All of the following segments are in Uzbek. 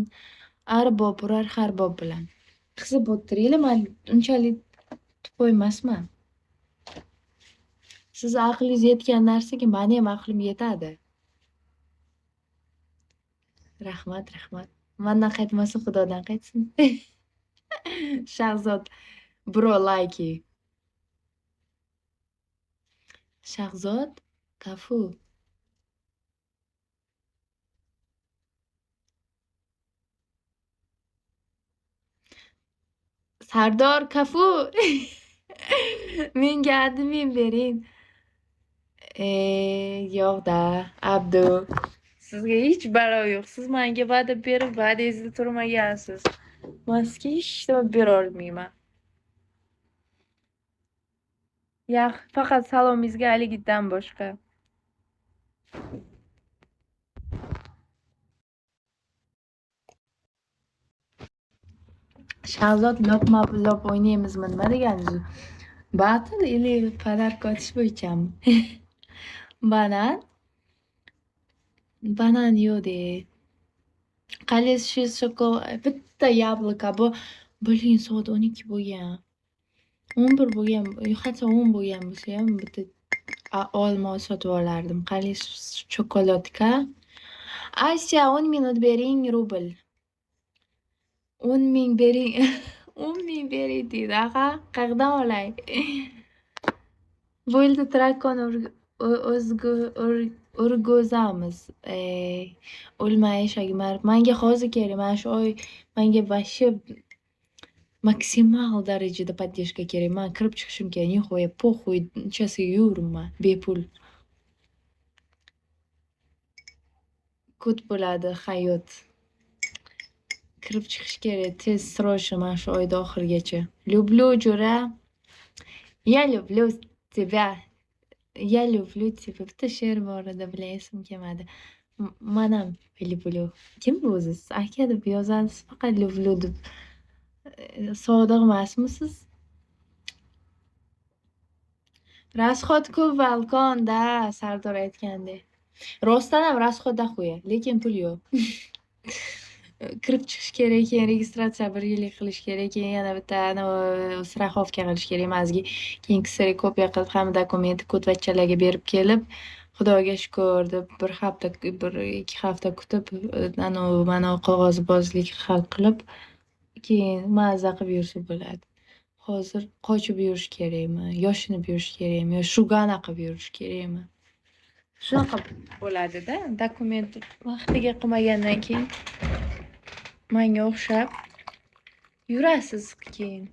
bilan arbob urar harbob bilan. Qizib o'tiringlar, man unchalik tupoy emasman. Siz aqlingiz yetgan narsaga meni ham aqlim yetadi. Rahmat, rahmat. Mandan qaytmasa Xudodan qaytsin. Shahzod bro like'i. Shahzod Kafu. Sardor Kafu. Menga admin bering. Yo'q-da, Abdu. Sizga hech balo yo'q. Siz menga va'da berib, va'dangizda turmagansiz. Men sizga hech nima bera olmayman. Faqat salomingizga haligidan boshqa. Shahzod lop o'ynaymizmi? Nima deganingiz? Battle или pодарка otish bo'yichami? Banan? Banan yo'q-de. Qaysi bitta yabloko bu. Bo'lin soat 12 bo'lgan. 11 bo'lgan, hatto 10 bo'lgan bo'lsa ham bitta olma sotib olardim. Qaysi shokoladka? Asya 10 minut bering rubl. 10 ming bering. 10 ming bering deydi. Aha, qayerdan olay? Bo'ldi, trakon o'rgozamiz. O'lmay yashagimar. Menga hozir kerak. Mana shu oy menga vashi maksimal darajada поддержка kerak. Men kirib chiqishim kerak. Nihoya poxuy, unchasiga yuraman bepul. Kut bo'ladi hayot. Kirib chiqish kerak. Tez срочно mana shu oyda oxirigacha. Люблю, jo'ra. Я люблю тебя. Я люблю тебя. Bitta she'r bor edi, bilaysim kelmadi. Men ham люблю. Kim bu o'zingiz? Aka deb yozasiz, faqat люблю deb. Sodiq emasmisiz? Rasxod ko'p balkonda, Sardor aytgandek. Rostdan ham rasxodda qo'ya, lekin pul yo'q. Kirib chiqish kerak, keyin registratsiya 1 yillik qilish kerak, keyin yana bitta страховка qilish kerak emasgi. Keyin kseri kopiya qilib, hamma dokumentni ko'tvachalarga berib kelib, Xudoga shukr deb 1 hafta, 1-2 hafta kutib, mana qog'ozbozlik hal qilib, keyin mazza qilib yursa bo'ladi. Hozir qochib yurish kerakmi, yoshinib yurish kerakmi, yo shugana qilib yurish kerakmi? Shunaqa bo'ladi-da, dokument vaqtiga qilmagandan keyin menga o'xshab yurasiz, keyin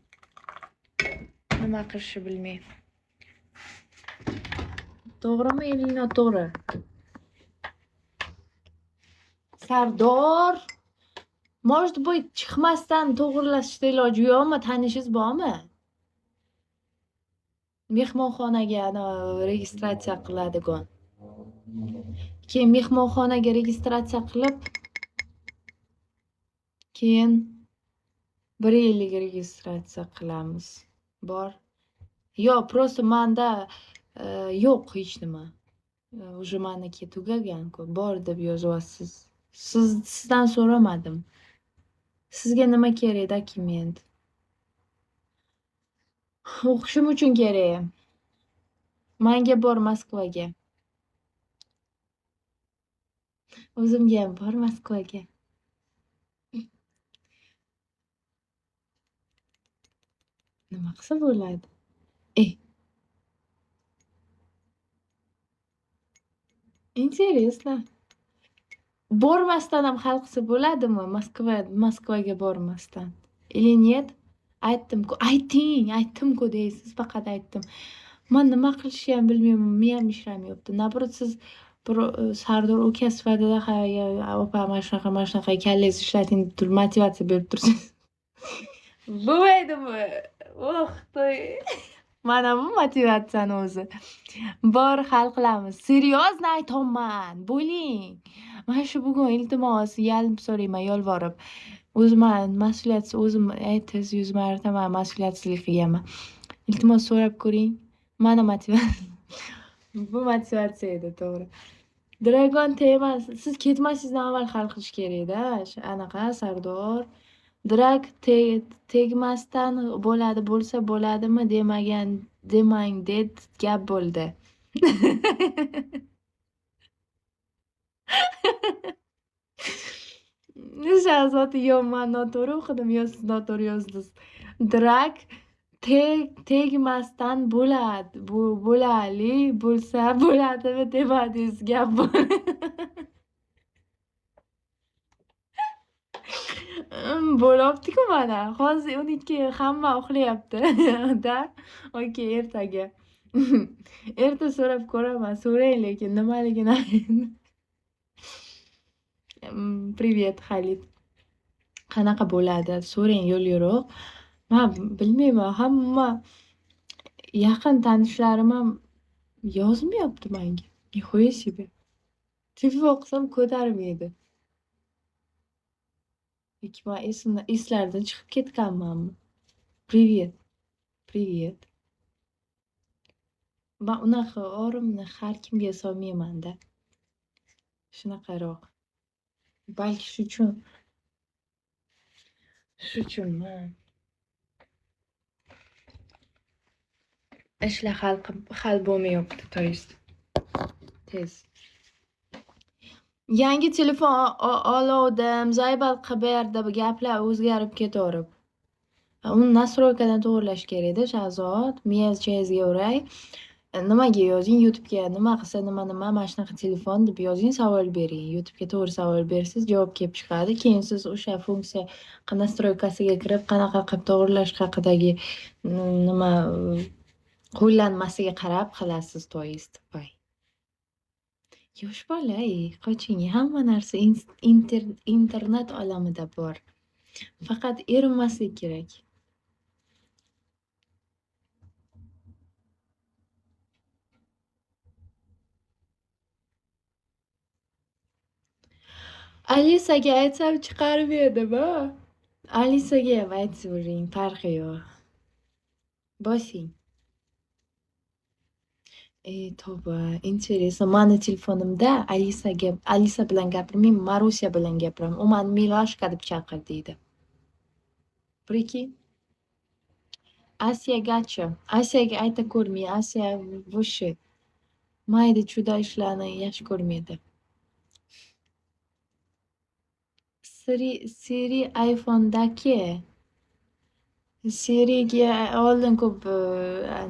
nima qilishni bilmay. To'g'rimi, yoki noto'g'ri? Sardor, может быть, chiqmasdan to'g'rilashishda iloji yo'qmi? Tanishingiz bormi? Mehmonxonaga registratsiya qiladigan. Keyin mehmonxonaga registratsiya qilib, keyin 1 yillik registratsiya qilamiz. Bor. Yo'q, просто menda yo'q hech nima. Уже meniki tugagan-ku. Bor deb yozyapsiz. Sizdan so'ramadim. Sizga nima kerak dokument? O'qishim uchun kerak. Menga bor Moskvaga. O'zimga ham bor Moskvaga. Nima qilsa bo'ladi? Интересно. Bormasdan ham hal qilsa bo'ladimi? Moskvaga bormasdan. Или нет? Aytdim-ku, aytdim-ku deysiz, faqat aytdim. Men nima qilishni ham bilmayman, men ham ishlamyapti. Nabrot siz Sardor uka sifatida opa mana shunaqa kallangizni ishlating deb motivatsiya berib tursangiz. Bo'lmaydimi? Mana bu motivatsiyani o'zi. Bor, hal qilamiz. Seriozno aytaman. Bo'ling. Mana shu bugun iltimos, yalinib so'rayman, yolvorib. O'zim mas'uliyatsiz, o'zim 100 marta men mas'uliyatsizlik qilganman. Iltimos so'rab ko'ring. Mana motivatsiya. Bu motivatsiya edi, to'g'ri. Dragon temas. Siz ketmasingizdan avval hal qilish kerak-da. Anaqa Sardor. Drag tegmasdan bo'ladi, bo'lsa bo'ladimi demagan demang deb gap bo'ldi. Shahzod yo man noto'g'ri o'qidim, yo siz noto'g'ri yozdingiz. Drag tegmasdan bo'ladi, bo'lali, bo'lsa bo'ladimi demadingiz gap bo'ldi. Bo'libdi-ku mana. Hozir 12 hamma uxlayapti. Da, okey, ertaga. Erta so'rab ko'raman. So'rang lekin nimaligini. Привет, Xalit. Qanaqa bo'ladi? So'rang yo'l-yo'riq. Men bilmayman, hamma yaqin tanishlarim ham yozmayapti menga. Nihoya себе. Telefon qilsam ko'tarmaydi. Yoki men eslardan chiqib ketganmanmi? Привет. Привет. Men unaqa orimni har kimga solmayman-da. Shunaqaroq. Balki shu uchunmi? Ishlar hal bo'lmayapti, to есть. Tez. Yangi telefon oldim, Zaybal qaberda gaplar o'zgarib ketaverib. Uni nastroykadan to'g'irlash kerak-da, Shahzod. Miyaz-chayazga o'ray. Nimaga yozing? YouTube'ga nima qilsa nima mana shunaqa telefon deb yozing, savol bering. YouTube'ga to'g'ri savol bersiz, javob kelib chiqadi. Keyin siz o'sha funksiya nastroykasiga kirib, qanaqa qilib to'g'irlash haqidagi nima qo'llanmasiga qarab qilasiz, to есть. Yosh bola, qoching. Hamma narsa internet olamida bor. Faqat erinmaslik kerak. Alisaga aytsam chiqarmaydimi? Alisaga ham aytavering, farqi yo'q. Bosing. Tavba, интересно. Mani telefonimda Alisa bilan gapirmayman, Marusya bilan gapiraman. U meni Milashka deb chaqir deydi. Prikинь. Asiyagachi. Asiyaga ayta ko'rmay, Asiya voshi mayda chuda ishlarni yaxshi ko'rmaydi. Siri iPhone'dagi Siriga oldin ko'p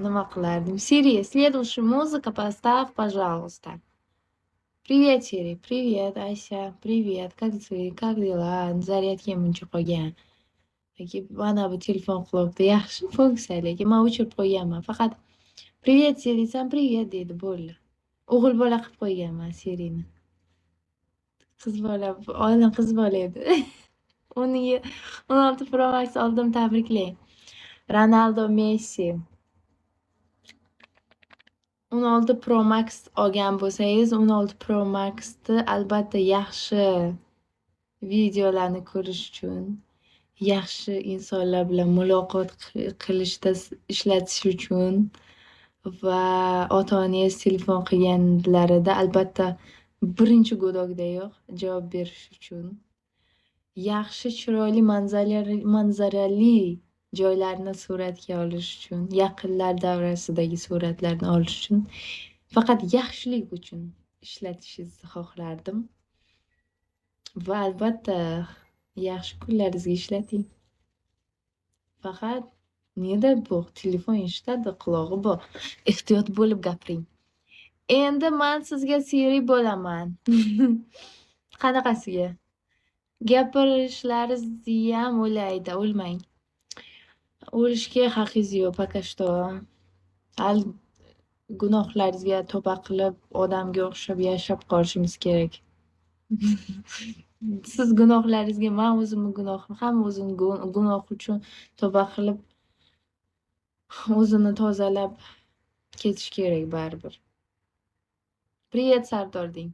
nima qilardim. Siri, следующую музыку поставь, пожалуйста. Привет, Siri. Привет, Ася. Привет. Как ты? Как дела? Zaryadga muncha qolgan. Mana bu telefon qilibdi. Yaxshi funksiya, lekin men o'chirib qo'yganman. Faqat привет, Siri, san привет deydi, bo'ldi. O'g'il bola qilib qo'yganman Sirini. Qiz bola, oldin qiz bola edi. 16 Pro Max oldim, tabriklang. Ronaldo, Messi. 16 Pro Max olgan bo'lsangiz, 16 Pro Maxni albatta yaxshi videolarni ko'rish uchun, yaxshi insonlar bilan muloqot qilishda ishlatish uchun va ota-onangiz telefon qilganlarida albatta birinchi go'dakdayoq javob berish uchun, yaxshi chiroyli manzarali joylarni suratga olish uchun, yaqinlar davrasidagi suratlarni olish uchun, faqat yaxshilik uchun ishlatishingizni xohlardim. Va albatta yaxshi kunlaringizga ishlating. Faqat neda bu telefon eshitadi, qulog'i bor. Ehtiyot bo'lib gapiring. Endi men sizga Siri bo'laman. Qanaqasiga? Gapirishlaringizni ham o'ylaydi, o'lmang. O'lishga haqqingiz yo'q, пока что. Hal gunohlaringizga tavba qilib, odamga o'xshab yashab qolishingiz kerak. Siz gunohlaringizga, men o'zimni gunohim, hamma o'zini gunoh uchun tavba qilib, o'zini tozalab ketish kerak baribir. Привет, Sardor deng.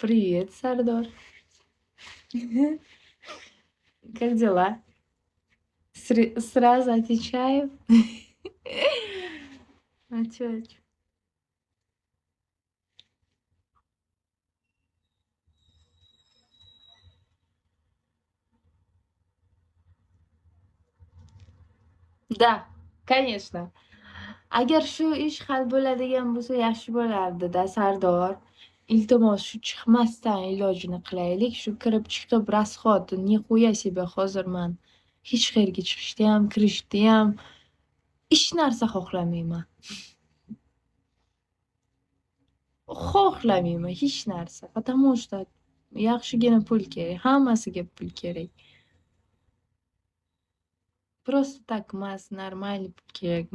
Привет, Sardor. Как дела? Сразу отвечаю. А чё? Da, конечно. Agar shu ish hal bo'ladigan bo'lsa yaxshi bo'lardi-da, Sardor. Iltimos, shu chiqmasdan ilojini qilaylik. Shu kirib chiqib расход, нихуя себе hozirman hech qayerga chiqishniyam, kirishniyam hech narsa xohlamayman. Xohlamayman hech narsa. Потому что yaxshigina pul kerak. Hammasiga pul kerak. Просто так emas, нормальный pul kerak.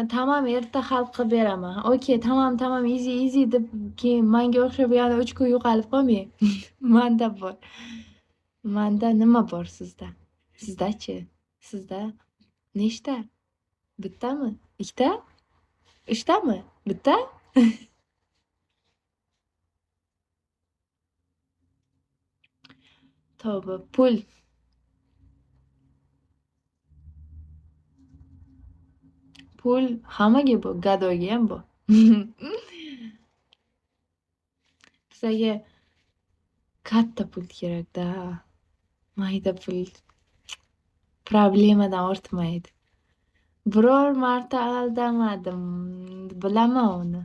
Tamam, erta hal qilib beraman. Okay, tamam, tamam, easy, easy deb keyin manga o'xshab yana 3 kun yo'qolib qolmang. Manda bor. Manda nima bor sizda? Sizda-chi? Sizda nechta? Bittami? Ikkita? Uchtami? Bitta? Tavba, pul. Pul hammaga bor, gadoyga ham bor. Bizga katta pul kerak-da. Mayda pul problemadan ortmaydi. Biror marta aldamadim. Bilaman uni.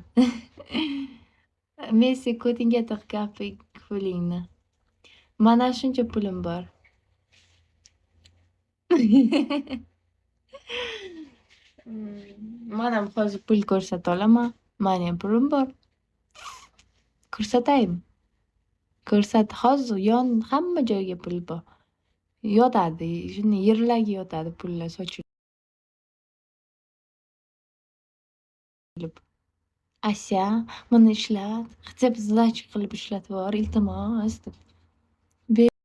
Messi ko'tingga tiq pulingni. Mana shuncha pulim bor. Manam hozir pul ko'rsata olaman. Meniyam pulim bor. Ko'rsataymi? Hozir hamma joyga pul bor. Yotadi, shuni yerlarga yotadi pullar sochilib. Ася, buni ishlat, хотя бы задача qilib ishlatib yubor, iltimos deb.